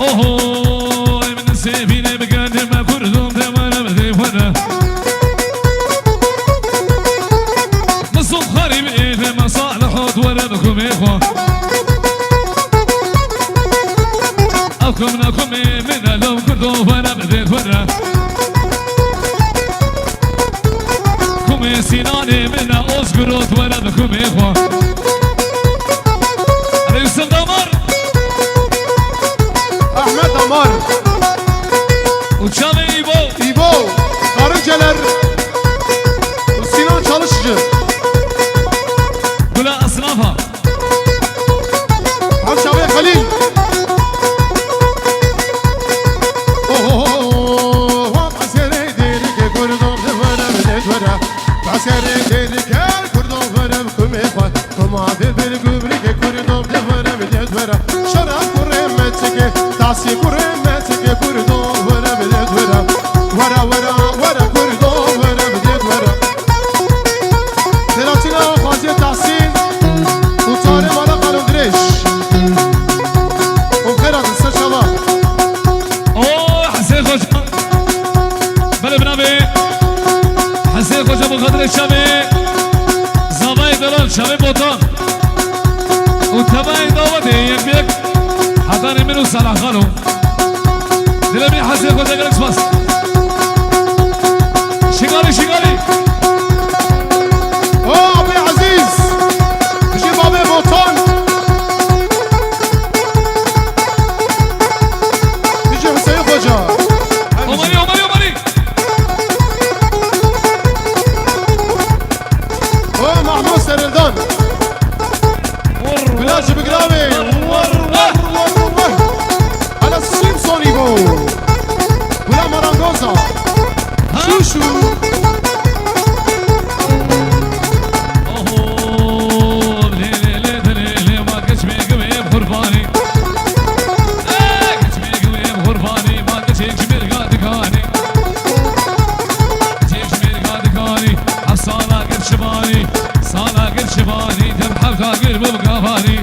اوه من سيفيني بقدم كردهم دمانا بديفنا مصوب خريب ايه مصالح ولدكم اخوة اكم من لو كردهم وانا بديفنا كم سيناني من اوزقروت ولدكم اخوة رئيس الدمار Ahmet Amar, uçan İbo İbo, Karınceler, Sinan Çalışıcı, Kula Asnafa Hamşabe Halil. Oh, Basere dedik kurdum devrem dedvera. Basere dedik kurdum devrem kumefat. Kumade bir gübrik kurdum devrem dedvera. Şarap kuremetsike, tasi kuremetsike kurdum devrem dedvera. Vara kurdum devrem dedvera. Selatina Fazil Tahsin, Utare Vara Kalundreş. وخيرات السشلة اوه حسين خوجة بلا بنابي حسين خوجة ابو خضر الشامي زباي دلال شامي بوطان وتباي داودي يكبيك حضاني منو صلاح خالو دلبني حسين خوجة قلقس بس شغالي اوه ابي عزيز جيب ابي بوطان يجي حسين خوجة عمري اوه محمود سرندان بلاش بقلاوي على السيمسون يبو ولا مارانجوزا شوشو اوه ليلي ما قش بيقوي بغرفاني قش بيقوي بغرفاني ما قش يكشمير قادكاني يكشمير قادكاني عالصالة قد شباني صالة قد شباني تبحث قلب بقافاني